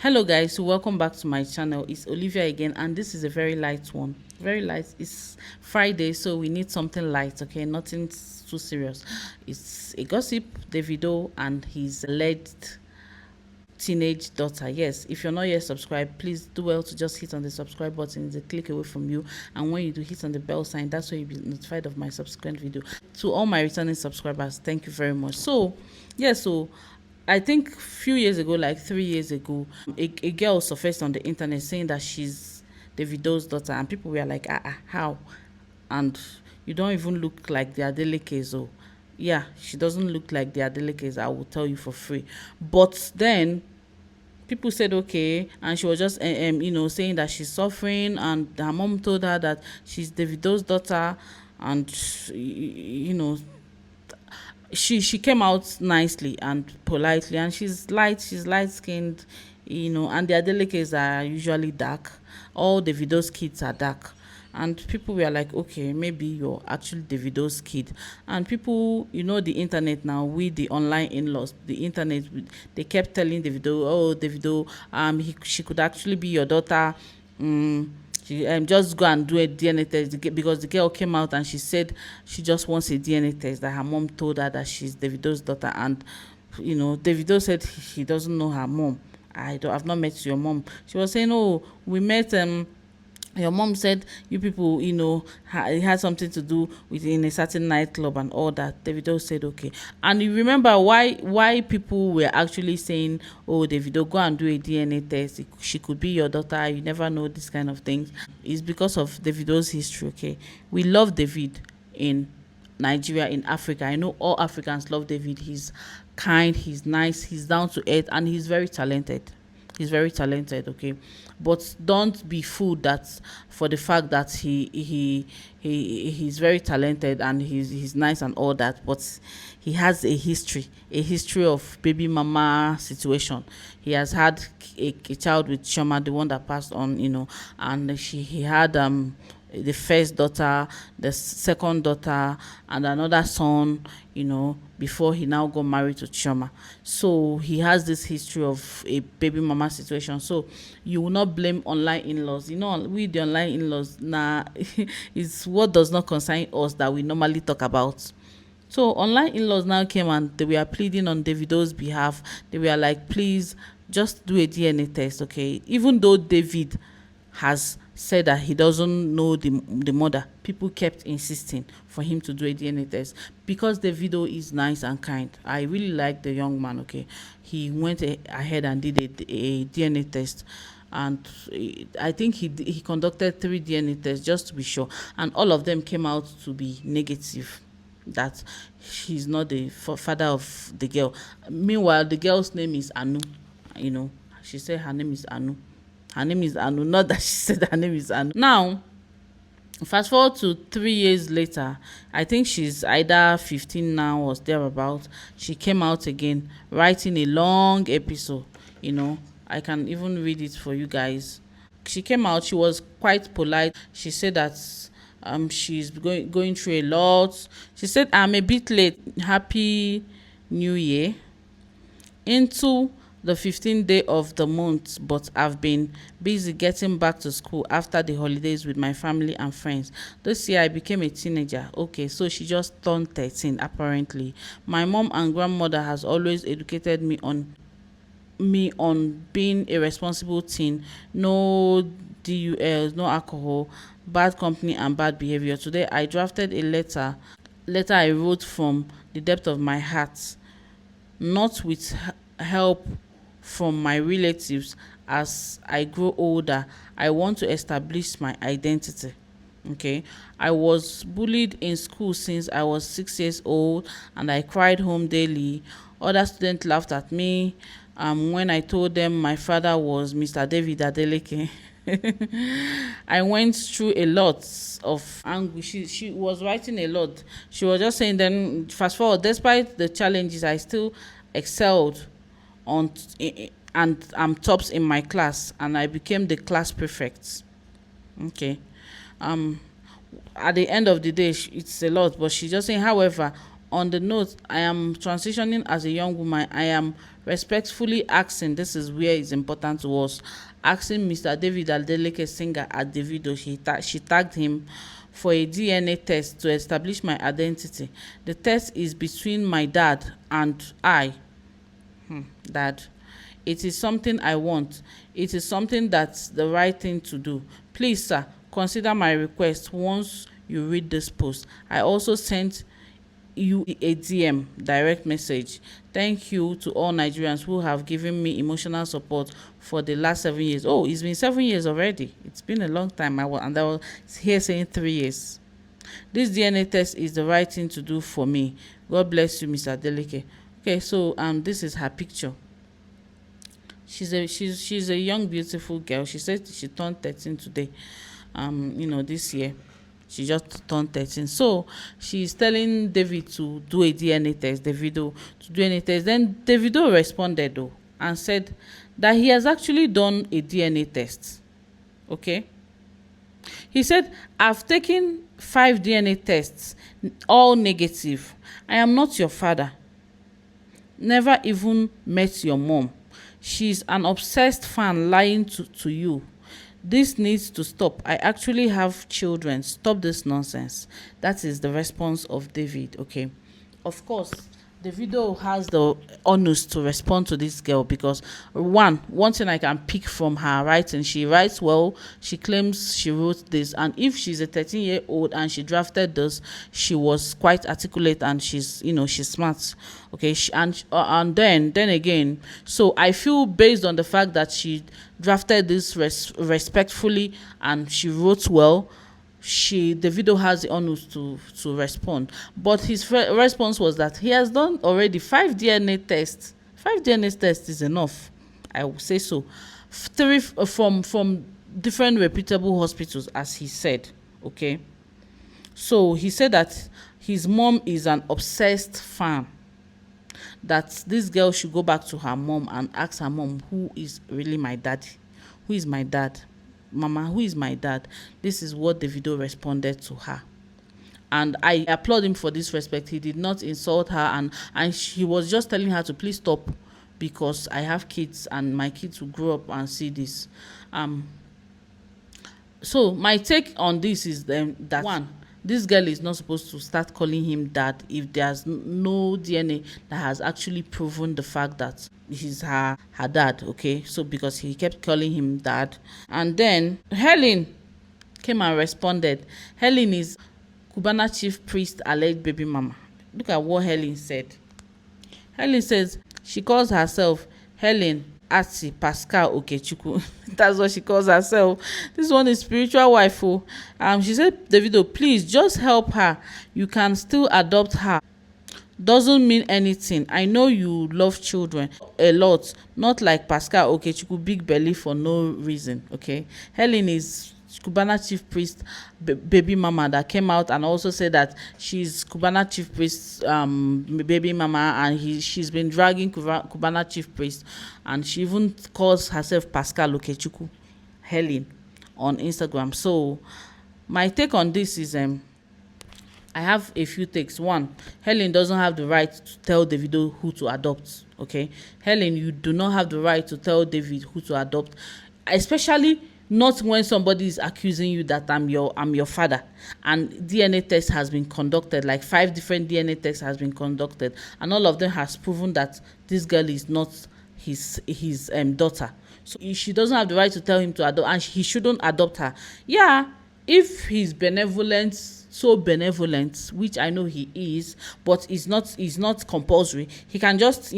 Hello guys, welcome back to my channel. It's Olivia again, and this is a very light one. Very light. It's Friday, so we need something light, okay? Nothing too serious. It's a gossip. Davido and his alleged teenage daughter. Yes, if you're not yet subscribed, please do well to just hit on the subscribe button. It's a click away from you, and when you do, hit on the bell sign. That's why you'll be notified of my subsequent video. To all my returning subscribers, thank you very much. So yeah, so I think few years ago, like 3 years ago, a girl surfaced on the internet saying that she's Davido's daughter, and people were like, how? And you don't even look like the Adelekes. Oh yeah, she doesn't look like the Adelekes. I will tell you for free. But then people said okay, and she was just saying that she's suffering, and her mom told her that she's Davido's daughter, and she came out nicely and politely, and she's light skinned, and their delicates are usually dark. All Davido's kids are dark, and people were like, okay, maybe you're actually Davido's kid. And people, the internet now, with the online in-laws, the internet, they kept telling Davido, oh Davido, she could actually be your daughter. Just go and do a DNA test, because the girl came out and she said she just wants a DNA test, that her mom told her that she's Davido's daughter. And Davido said he doesn't know her mom. I've not met your mom. She was saying, oh, we met, your mom said you people, it had something to do with in a certain nightclub and all that. Davido said okay. And you remember why people were actually saying, oh Davido, go and do a DNA test, she could be your daughter, you never know, this kind of things. It's because of Davido's history. Okay, we love David in Nigeria, in Africa. I know all Africans love David. He's kind, he's nice, he's down to earth, and he's very talented. He's very talented, okay? But don't be fooled that for the fact that he's very talented and he's nice and all that, but he has a history of baby mama situation. He has had a child with Shoma, the one that passed on, and he had the first daughter, the second daughter, and another son, before he now got married to Chioma. So he has this history of a baby mama situation. So you will not blame online in-laws. We the online in-laws, it's what does not concern us that we normally talk about. So online in-laws now came and they were pleading on Davido's behalf. They were like, please just do a DNA test, okay? Even though David has said that he doesn't know the mother, people kept insisting for him to do a DNA test, because Davido is nice and kind. I really like the young man, okay? He went ahead and did a DNA test, and I think he conducted 3 DNA tests just to be sure, and all of them came out to be negative, that he's not the father of the girl. Meanwhile, the girl's name is Anu. She said her name is Anu. Her name is Anu, not that she said her name is Anu. Now, fast forward to 3 years later, I think she's either 15 now or thereabout. She came out again, writing a long episode. I can even read it for you guys. She came out, she was quite polite. She said that she's going through a lot. She said, I'm a bit late. Happy New Year. Into the 15th day of the month, but I've been busy getting back to school after the holidays with my family and friends. This year I became a teenager. Okay, so she just turned 13 apparently. My mom and grandmother has always educated me on being a responsible teen. No DULs, no alcohol, bad company and bad behavior. Today I drafted a letter I wrote from the depth of my heart, not with help from my relatives. As I grow older, I want to establish my identity. Okay, I was bullied in school since I was 6 years old, and I cried home daily. Other students laughed at me when I told them my father was Mr. David Adeleke. I went through a lot of anguish. She was writing a lot. She was just saying, then fast forward, despite the challenges, I still excelled and I'm tops in my class, and I became the class prefect. Okay. At the end of the day, it's a lot, but she's just saying, however, on the note, I am transitioning as a young woman. I am respectfully asking, this is where it's important to us, asking Mr. David Adeleke singer at Davido, she tagged him for a DNA test to establish my identity. The test is between my dad and I. Dad, it is something I want. It is something that's the right thing to do. Please, sir, consider my request once you read this post. I also sent you a DM direct message. Thank you to all Nigerians who have given me emotional support for the last 7 years. Oh, it's been 7 years already. It's been a long time. I was here saying 3 years. This DNA test is the right thing to do for me. God bless you, Mr. Adeleke. Okay, so this is her picture. She's a young, beautiful girl. She said she turned 13 today. This year. She just turned 13. So she's telling David to do a DNA test, Davido to do a test. Then Davido responded though and said that he has actually done a DNA test. Okay. He said, I've taken 5 DNA tests, all negative. I am not your father. Never even met your mom. She's an obsessed fan lying to you. This needs to stop. I actually have children. Stop this nonsense. That is the response of David. Okay. Of course, Davido has the onus to respond to this girl because one thing I can pick from her writing, she writes well. She claims she wrote this, and if she's a 13-year-old and she drafted this, she was quite articulate and she's smart. Okay, and then again, so I feel based on the fact that she drafted this respectfully and she wrote well, Davido has the onus to respond. But his response was that he has done already 5 DNA tests. 5 DNA tests is enough, I would say so. 3 from different reputable hospitals, as he said. Okay, so he said that his mom is an obsessed fan, that this girl should go back to her mom and ask her mom, who is really my daddy? Who is my dad? Mama, who is my dad? This is what Davido responded to her. And I applaud him for this respect. He did not insult her, and he was just telling her to please stop because I have kids and my kids will grow up and see this. So my take on this is that one, this girl is not supposed to start calling him dad if there's no DNA that has actually proven the fact that he's her dad. Okay, so because he kept calling him dad. And then Helen came and responded. Helen is Cubana chief priest alleged baby mama. Look at what Helen said. Helen says she calls herself Helen Ati Pascal Okechukwu. That's what she calls herself. This one is spiritual wife. She said, Davido, please just help her. You can still adopt her. Doesn't mean anything. I know you love children a lot, not like Pascal Okechukwu, big belly for no reason. Okay, Helen is Cubana chief priest baby mama that came out and also said that she's Cubana chief priest baby mama, and she's been dragging Cubana chief priest, and she even calls herself Pascal Okechukwu, Helen, on Instagram. So my take on this is I have a few takes. One, Helen doesn't have the right to tell Davido who to adopt. Okay, Helen, you do not have the right to tell David who to adopt, especially not when somebody is accusing you that I'm your father, and DNA test has been conducted, like 5 different DNA tests has been conducted, and all of them has proven that this girl is not his daughter. So she doesn't have the right to tell him to adopt, and he shouldn't adopt her. Yeah, if he's so benevolent, which I know he is, but it's not compulsory. He can just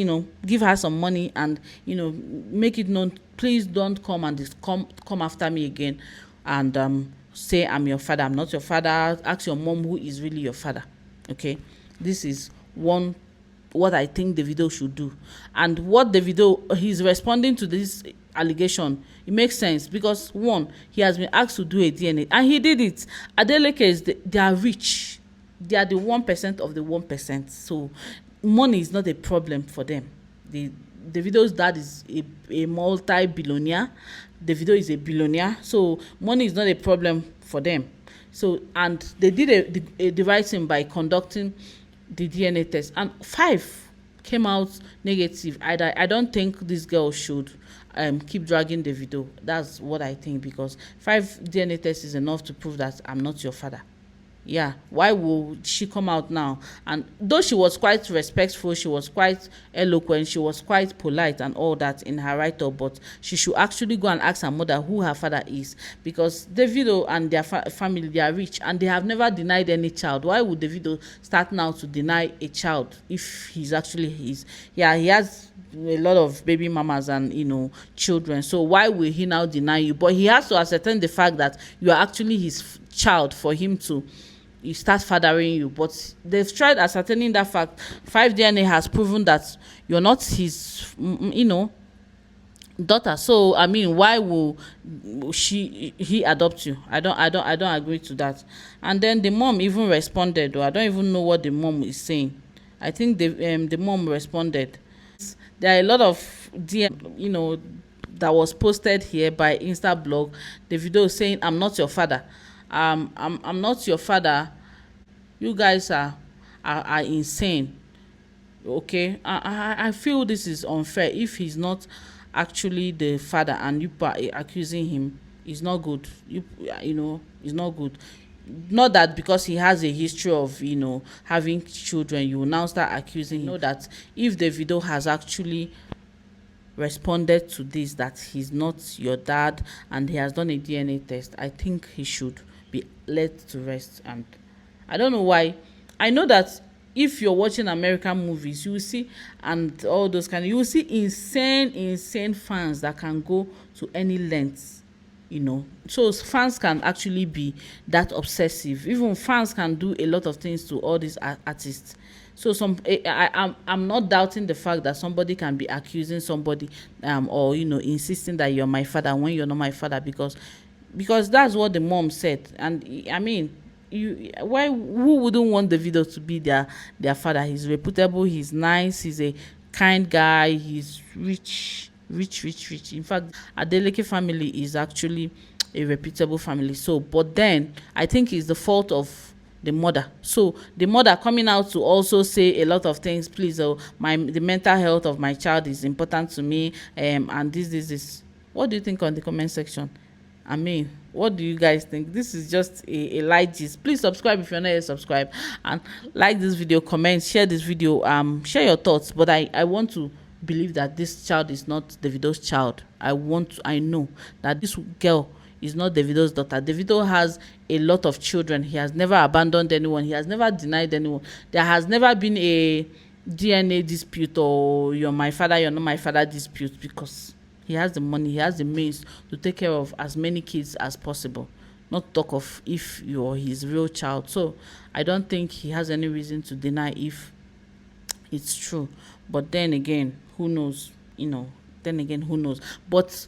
give her some money and make it known, please don't come and come after me again and say I'm your father. I'm not your father. Ask your mom who is really your father. Okay, this is what I think Davido should do. And what Davido, he's responding to this allegation, it makes sense because one, he has been asked to do a DNA and he did it. Adeleke they are rich. They are the 1% of the 1%. So money is not a problem for them. Davido's dad is a multi-billionaire. Davido is a billionaire. So money is not a problem for them. So, and they did the right thing by conducting the DNA test. And 5 came out negative, I don't think this girl should keep dragging Davido. That's what I think, because 5 DNA tests is enough to prove that I'm not your father. Yeah, why would she come out now? And though she was quite respectful, she was quite eloquent, she was quite polite and all that in her write-up, but she should actually go and ask her mother who her father is, because Davido and their family, they are rich and they have never denied any child. Why would Davido start now to deny a child if he's actually his? Yeah, he has a lot of baby mamas and, you know, children, so why will he now deny you? But he has to ascertain the fact that you are actually his child for him to start fathering you. But they've tried ascertaining that fact. 5 DNA has proven that you're not his, you know, daughter. So I mean, why will he adopt you? I don't agree to that. And then the mom even responded, or I don't even know what the mom is saying. I think the mom responded. There are a lot of DM, you know, that was posted here by Insta blog. The video saying, I'm not your father. I'm not your father. You guys are insane. Okay, I feel this is unfair. If he's not actually the father and you are accusing him, it's not good. You know, it's not good. Not that because he has a history of, you know, having children, you will now start accusing him. You know that if Davido has actually responded to this, that he's not your dad and he has done a DNA test, I think he should be let to rest. And I don't know why. I know that if you're watching American movies, you will see, and all those kind of, you will see insane fans that can go to any lengths, you know. So fans can actually be that obsessive. Even fans can do a lot of things to all these artists. So I'm not doubting the fact that somebody can be accusing somebody or, you know, insisting that you're my father when you're not my father, because that's what the mom said. And I mean, who wouldn't want Davido to be their father? He's reputable, he's nice, he's a kind guy, he's rich. In fact, Adeleke family is actually a reputable family. So, but then I think it's the fault of the mother. So the mother coming out to also say a lot of things. Please, the mental health of my child is important to me, and this. What do you think on the comment section? I mean, what do you guys think? This is just a light gist. Please subscribe if you're not yet subscribed, and like this video, comment, share this video, share your thoughts. But I want to believe that this child is not Davido's child. I know that this girl is not Davido's daughter. Davido has a lot of children. He has never abandoned anyone. He has never denied anyone. There has never been a DNA dispute or you're my father, you're not my father dispute, because he has the money, he has the means to take care of as many kids as possible. Not talk of if you're his real child. So I don't think he has any reason to deny if it's true. But then again, who knows? You know, then again, who knows? But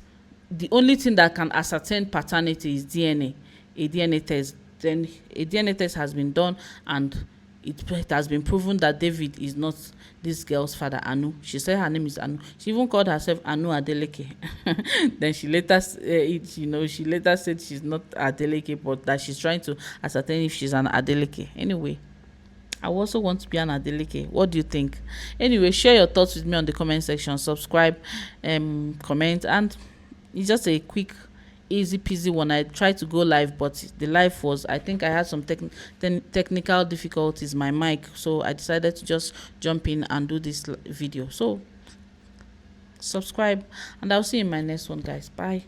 the only thing that can ascertain paternity is DNA, a DNA test. Then a DNA test has been done, and it has been proven that David is not this girl's father, Anu. She said her name is Anu. She even called herself Anu Adeleke. Then she later, she later said she's not Adeleke, but that she's trying to ascertain if she's an Adeleke. Anyway, I also want to be an Adeleke. What do you think? Anyway, share your thoughts with me on the comment section. Subscribe, comment, and it's just a quick, easy peasy one. I tried to go live, but the live was, I think I had some technical difficulties, my mic, so I decided to just jump in and do this video. So subscribe, and I'll see you in my next one, guys. Bye.